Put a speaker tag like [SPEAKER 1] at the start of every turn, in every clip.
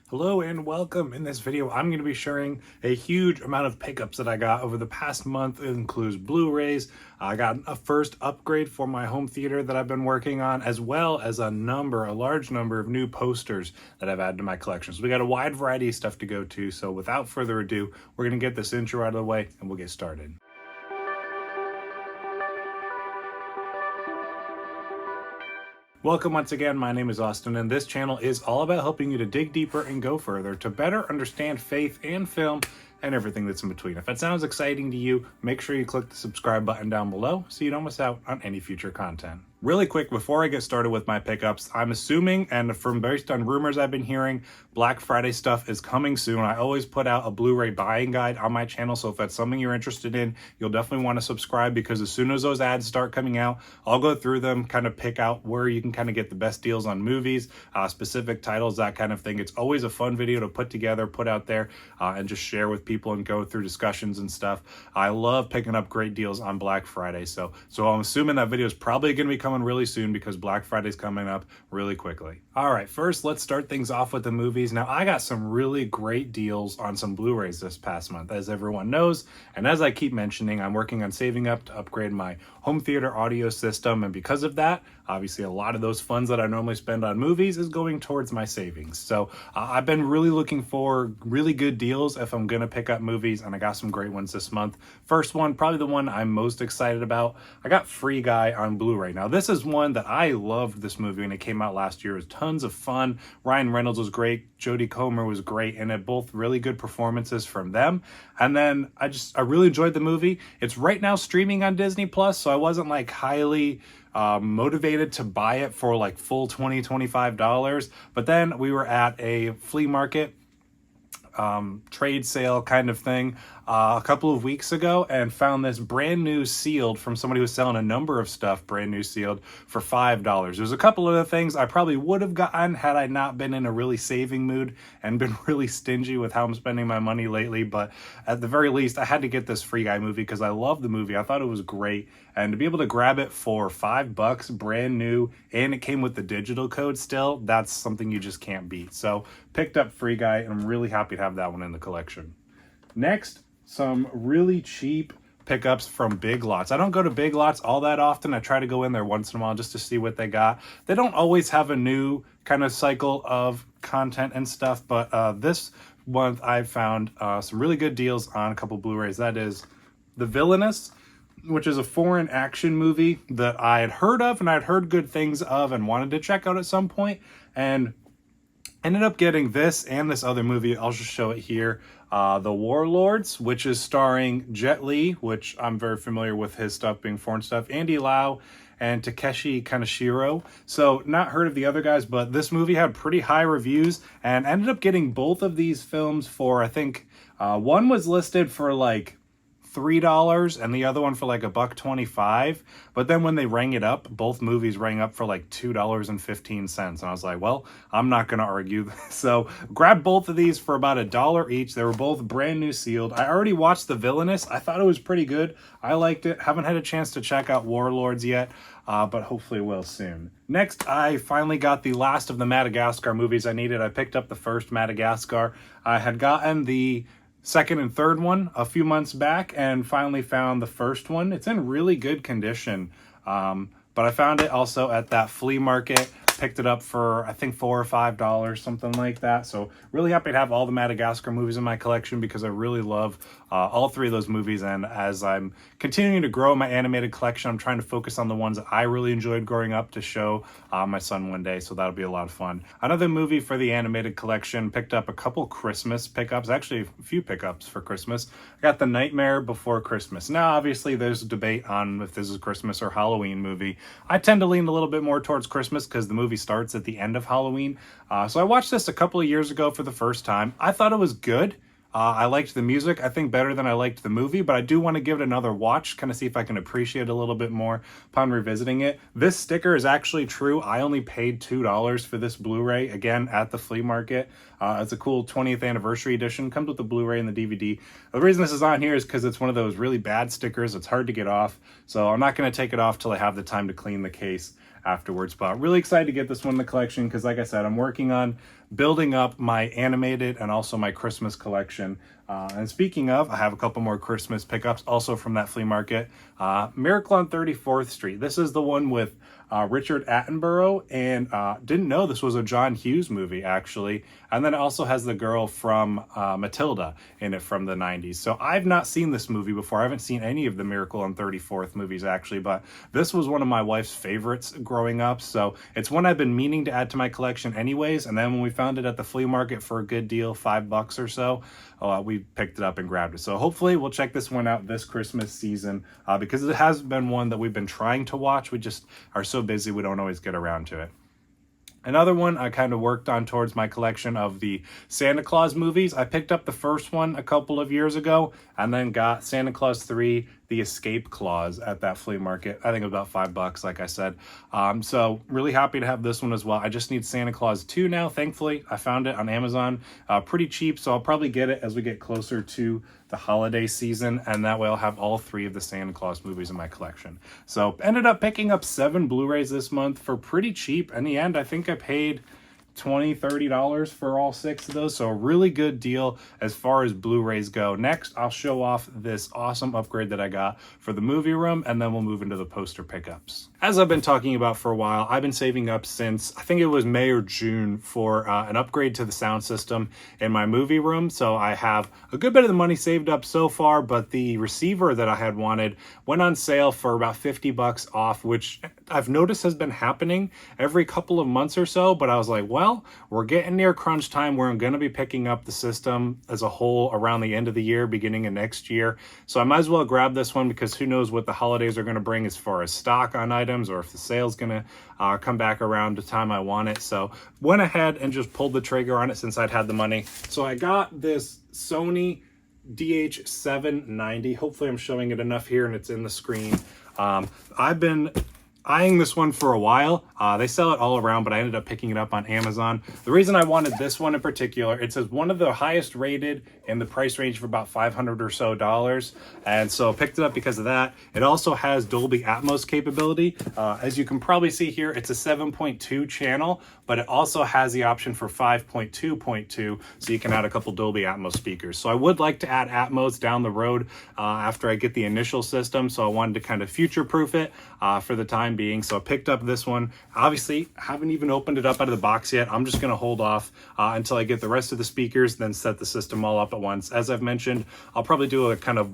[SPEAKER 1] Hello and welcome. In this video, I'm going to be sharing a huge amount of pickups that I got over the past month. It includes Blu-rays. I got a first upgrade for my home theater that I've been working on, as well as a large number of new posters that I've added to my collection. So we got a wide variety of stuff to go to. So without further ado, we're going to get this intro out of the way and we'll get started. Welcome once again, my name is Austin, and this channel is all about helping you to dig deeper and go further to better understand faith and film and everything that's in between. If that sounds exciting to you, make sure you click the subscribe button down below so you don't miss out on any future content. Really quick, before I get started with my pickups, I'm assuming, and from based on rumors I've been hearing, Black Friday stuff is coming soon. I always put out a Blu-ray buying guide on my channel, so if that's something you're interested in, you'll definitely want to subscribe, because as soon as those ads start coming out, I'll go through them, kind of pick out where you can kind of get the best deals on movies, specific titles, that kind of thing. It's always a fun video to put together, put out there, and just share with people and go through discussions and stuff. I love picking up great deals on Black Friday, so I'm assuming that video is probably going to be coming really soon, because Black Friday is coming up really quickly. All right, first let's start things off with the movies. Now, I got some really great deals on some Blu-rays this past month, as everyone knows, and as I keep mentioning, I'm working on saving up to upgrade my home theater audio system, and because of that, obviously a lot of those funds that I normally spend on movies is going towards my savings. So I've been really looking for really good deals if I'm gonna pick up movies, and I got some great ones this month. First one, probably the one I'm most excited about, I got Free Guy on Blu-ray. Now, this is one that I loved, this movie, and it came out last year. It was tons of fun. Ryan Reynolds was great, Jodie Comer was great, and it both really good performances from them. And then I really enjoyed the movie. It's right now streaming on Disney Plus, so I wasn't like highly motivated to buy it for like full $25, but then we were at a flea market trade sale kind of thing a couple of weeks ago, and found this brand new sealed from somebody who was selling a number of stuff brand new sealed for $5. There's a couple other things I probably would have gotten had I not been in a really saving mood and been really stingy with how I'm spending my money lately, but at the very least I had to get this Free Guy movie because I love the movie. I thought it was great, and to be able to grab it for $5 brand new, and it came with the digital code still, that's something you just can't beat. So picked up Free Guy, and I'm really happy to have that one in the collection. Next, some really cheap pickups from Big Lots. I don't go to Big Lots all that often. I try to go in there once in a while just to see what they got. They don't always have a new kind of cycle of content and stuff, but this month I found some really good deals on a couple Blu-rays. That is The Villainous, which is a foreign action movie that I had heard of and I'd heard good things of and wanted to check out at some point, and ended up getting this and this other movie. I'll just show it here. The Warlords, which is starring Jet Li, which I'm very familiar with his stuff being foreign stuff, Andy Lau, and Takeshi Kaneshiro. So not heard of the other guys, but this movie had pretty high reviews, and ended up getting both of these films for, I think, one was listed for like $3 and the other one for like $1.25, but then when they rang it up, both movies rang up for like $2.15, and I was like, well, I'm not gonna argue. So grabbed both of these for about $1 each. They were both brand new sealed. I already watched The Villainous. I thought it was pretty good. I liked it. Haven't had a chance to check out Warlords yet, but hopefully will soon. Next, I finally got the last of the Madagascar movies I needed. I picked up the first Madagascar. I had gotten the second and third one a few months back, and finally found the first one. It's in really good condition, but I found it also at that flea market. Picked it up for, I think, $4 or $5, something like that. So really happy to have all the Madagascar movies in my collection, because I really love all three of those movies. And as I'm continuing to grow my animated collection, I'm trying to focus on the ones that I really enjoyed growing up to show my son one day. So that'll be a lot of fun. Another movie for the animated collection, picked up a couple Christmas pickups, actually a few pickups for Christmas. I got The Nightmare Before Christmas. Now, obviously, there's a debate on if this is a Christmas or Halloween movie. I tend to lean a little bit more towards Christmas because the movie starts at the end of Halloween. So I watched this a couple of years ago for the first time. I thought it was good. I liked the music, I think, better than I liked the movie, but I do want to give it another watch, kind of see if I can appreciate it a little bit more upon revisiting it. This sticker is actually true. I only paid $2 for this Blu-ray, again, at the flea market. It's a cool 20th anniversary edition. Comes with the Blu-ray and the DVD. The reason this is on here is because it's one of those really bad stickers. It's hard to get off, so I'm not going to take it off till I have the time to clean the case. afterwards. But really excited to get this one in the collection because, like I said, I'm working on building up my animated and also my Christmas collection. And speaking of, I have a couple more Christmas pickups also from that flea market. Miracle on 34th Street. This is the one with Richard Attenborough, and didn't know this was a John Hughes movie, actually. And then it also has the girl from Matilda in it from the 90s. So I've not seen this movie before. I haven't seen any of the Miracle on 34th movies, actually, but this was one of my wife's favorites growing up. So it's one I've been meaning to add to my collection anyways. And then when we found it at the flea market for a good deal, $5 or so, we picked it up and grabbed it. So hopefully we'll check this one out this Christmas season because it has been one that we've been trying to watch. We just are so busy we don't always get around to it. Another one I kind of worked on towards my collection of the Santa Claus movies. I picked up the first one a couple of years ago and then got Santa Claus 3, The Escape Clause at that flea market. I think it was about $5, like I said. So really happy to have this one as well. I just need Santa Claus 2 now. Thankfully, I found it on Amazon pretty cheap, so I'll probably get it as we get closer to the holiday season, and that way I'll have all 3 of the Santa Claus movies in my collection. So ended up picking up 7 Blu-rays this month for pretty cheap. In the end, I think I paid $20-$30 for all 6 of those, so a really good deal as far as Blu-rays go. Next, I'll show off this awesome upgrade that I got for the movie room, and then we'll move into the poster pickups. As I've been talking about for a while, I've been saving up since I think it was May or June for an upgrade to the sound system in my movie room. So I have a good bit of the money saved up so far, but the receiver that I had wanted went on sale for about $50 off, which I've noticed has been happening every couple of months or so. But I was like, well, we're getting near crunch time where I'm going to be picking up the system as a whole around the end of the year, beginning of next year. So I might as well grab this one because who knows what the holidays are going to bring as far as stock on items, or if the sale's going to come back around the time I want it. So went ahead and just pulled the trigger on it since I'd had the money. So I got this Sony DH790. Hopefully I'm showing it enough here and it's in the screen. I've been eyeing this one for a while. They sell it all around, but I ended up picking it up on Amazon. The reason I wanted this one in particular, it says one of the highest rated in the price range for about $500 or so. And so I picked it up because of that. It also has Dolby Atmos capability. As you can probably see here, it's a 7.2 channel, but it also has the option for 5.2.2, so you can add a couple Dolby Atmos speakers. So I would like to add Atmos down the road after I get the initial system. So I wanted to kind of future-proof it for the time being. So I picked up this one. Obviously, haven't even opened it up out of the box yet. I'm just going to hold off until I get the rest of the speakers, then set the system all up at once. As I've mentioned, I'll probably do a kind of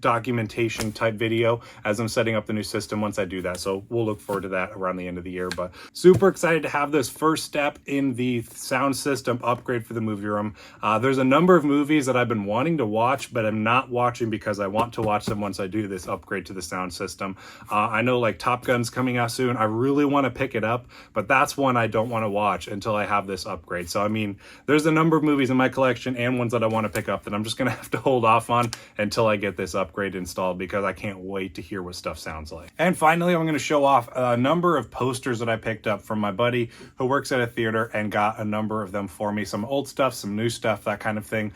[SPEAKER 1] documentation type video as I'm setting up the new system once I do that. So we'll look forward to that around the end of the year. But super excited to have this first step in the sound system upgrade for the movie room. There's a number of movies that I've been wanting to watch, but I'm not watching because I want to watch them once I do this upgrade to the sound system. I know like Top Gun's coming out soon. I really want to pick it up, but that's one I don't want to watch until I have this upgrade. So I mean, there's a number of movies in my collection and ones that I want to pick up that I'm just going to have to hold off on until I get this upgrade installed, because I can't wait to hear what stuff sounds like. And finally, I'm going to show off a number of posters that I picked up from my buddy who works at a theater and got a number of them for me. Some old stuff, some new stuff, that kind of thing.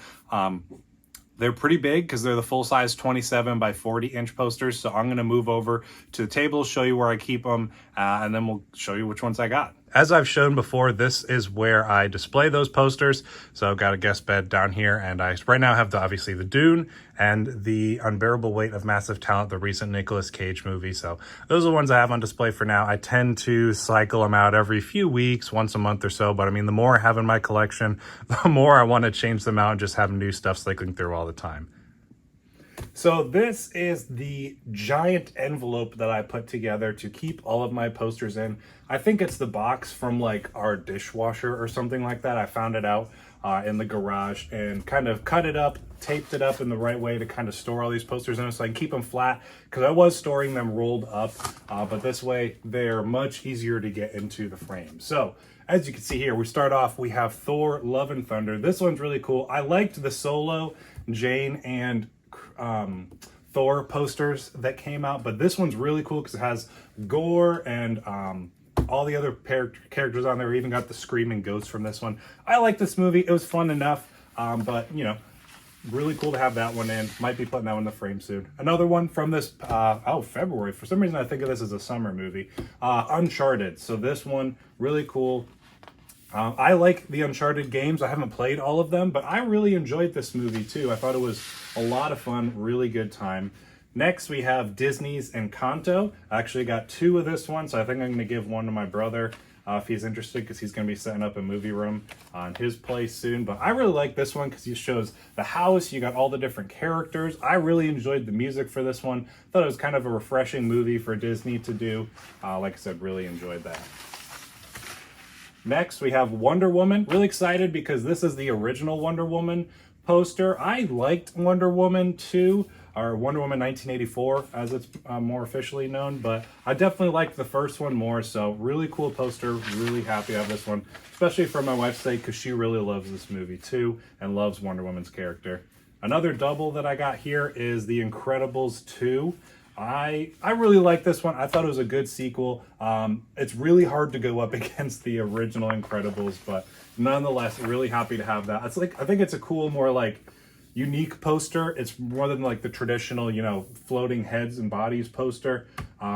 [SPEAKER 1] They're pretty big because they're the full-size 27 by 40-inch posters. So I'm going to move over to the table, show you where I keep them, and then we'll show you which ones I got. As I've shown before, this is where I display those posters. So I've got a guest bed down here, and I right now have obviously the Dune and the Unbearable Weight of Massive Talent, the recent Nicolas Cage movie. So those are the ones I have on display for now. I tend to cycle them out every few weeks, once a month or so. But I mean, the more I have in my collection, the more I want to change them out and just have new stuff cycling through all the time. So this is the giant envelope that I put together to keep all of my posters in. I think it's the box from like our dishwasher or something like that. I found it out in the garage and kind of cut it up, taped it up in the right way to kind of store all these posters in it so I can keep them flat, because I was storing them rolled up, but this way they're much easier to get into the frame. So as you can see here, we start off, we have Thor, Love and Thunder. This one's really cool. I liked the Solo, Jane, and Thor posters that came out, but this one's really cool because it has Gore and all the other characters on there. We even got the Screaming Ghost from this one. I like this movie. It was fun enough, but you know, really cool to have that one in. Might be putting that one in the frame soon. Another one from this, February. For some reason, I think of this as a summer movie. Uncharted. So this one, really cool. I like the Uncharted games. I haven't played all of them, but I really enjoyed this movie too. I thought it was a lot of fun, really good time. Next, we have Disney's Encanto. I actually got 2 of this one, so I think I'm going to give one to my brother if he's interested, because he's going to be setting up a movie room on his place soon. But I really like this one because he shows the house. You got all the different characters. I really enjoyed the music for this one. Thought it was kind of a refreshing movie for Disney to do. Like I said, really enjoyed that. Next, we have Wonder Woman. Really excited because this is the original Wonder Woman poster. I liked Wonder Woman 2, or Wonder Woman 1984, as it's more officially known, but I definitely liked the first one more, so really cool poster. Really happy to have this one, especially for my wife's sake, because she really loves this movie too, and loves Wonder Woman's character. Another double that I got here is The Incredibles 2. I really like this one. I thought it was a good sequel. It's really hard to go up against the original Incredibles, but nonetheless, really happy to have that. It's like, I think it's a cool, more like unique poster. It's more than like the traditional, you know, floating heads and bodies poster.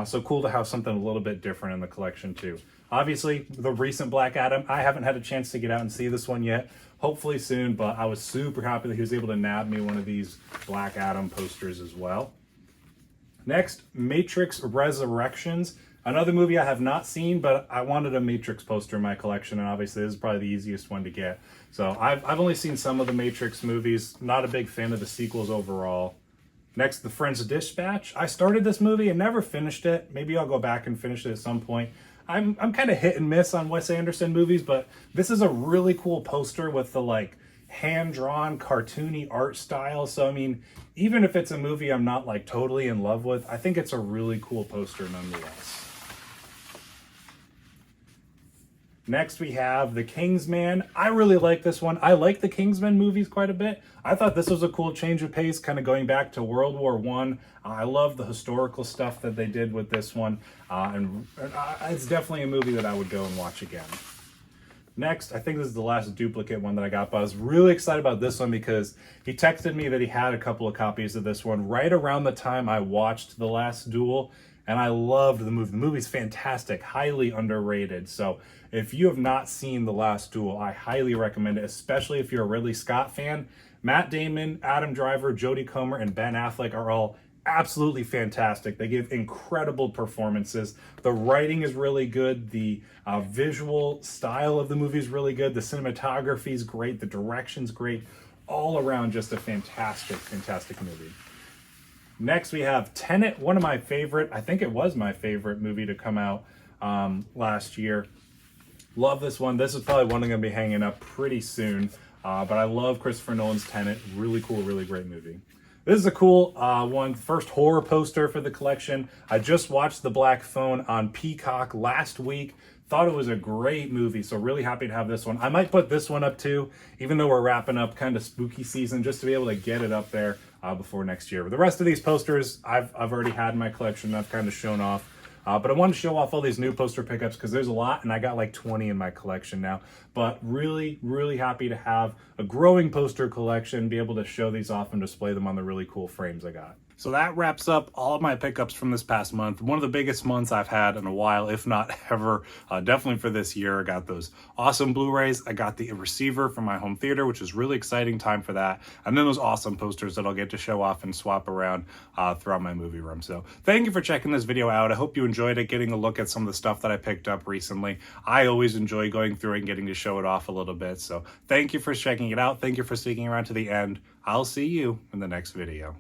[SPEAKER 1] So cool to have something a little bit different in the collection too. Obviously, the recent Black Adam, I haven't had a chance to get out and see this one yet. Hopefully soon, but I was super happy that he was able to nab me one of these Black Adam posters as well. Next, Matrix Resurrections. Another movie I have not seen, but I wanted a Matrix poster in my collection, and obviously this is probably the easiest one to get. So I've only seen some of the Matrix movies. Not a big fan of the sequels overall. Next, The French Dispatch. I started this movie and never finished it. Maybe I'll go back and finish it at some point. I'm kind of hit and miss on Wes Anderson movies, but this is a really cool poster with the like hand-drawn cartoony art style. So I mean, even if it's a movie I'm not like totally in love with, I think it's a really cool poster nonetheless. Next, we have The Kingsman. I really like this one. I like the Kingsman movies quite a bit. I thought this was a cool change of pace, kind of going back to World War I. I love the historical stuff that they did with this one. And it's definitely a movie that I would go and watch again. Next, I think this is the last duplicate one that I got, but I was really excited about this one because he texted me that he had a couple of copies of this one right around the time I watched The Last Duel, and I loved the movie. The movie's fantastic, highly underrated. So if you have not seen The Last Duel, I highly recommend it, especially if you're a Ridley Scott fan. Matt Damon, Adam Driver, Jodie Comer, and Ben Affleck are all absolutely fantastic. They give incredible performances. The writing is really good. The visual style of the movie is really good. The cinematography is great. The direction's great. All around, just a fantastic, fantastic movie. Next, we have Tenet, one of my favorite, I think it was my favorite movie to come out last year. Love this one. This is probably one I'm going to be hanging up pretty soon. But I love Christopher Nolan's Tenet. Really cool, really great movie. This is a cool one. First horror poster for the collection. I just watched The Black Phone on Peacock last week. Thought it was a great movie, so really happy to have this one. I might put this one up too, even though we're wrapping up kind of spooky season, just to be able to get it up there before next year. But the rest of these posters I've already had in my collection. I've kind of shown off. But I wanted to show off all these new poster pickups because there's a lot, and I got like 20 in my collection now. But really, really happy to have a growing poster collection, be able to show these off and display them on the really cool frames I got. So that wraps up all of my pickups from this past month. One of the biggest months I've had in a while, if not ever, definitely for this year. I got those awesome Blu-rays. I got the receiver from my home theater, which is really exciting time for that. And then those awesome posters that I'll get to show off and swap around throughout my movie room. So thank you for checking this video out. I hope you enjoyed it, getting a look at some of the stuff that I picked up recently. I always enjoy going through it and getting to show it off a little bit. So thank you for checking it out. Thank you for sticking around to the end. I'll see you in the next video.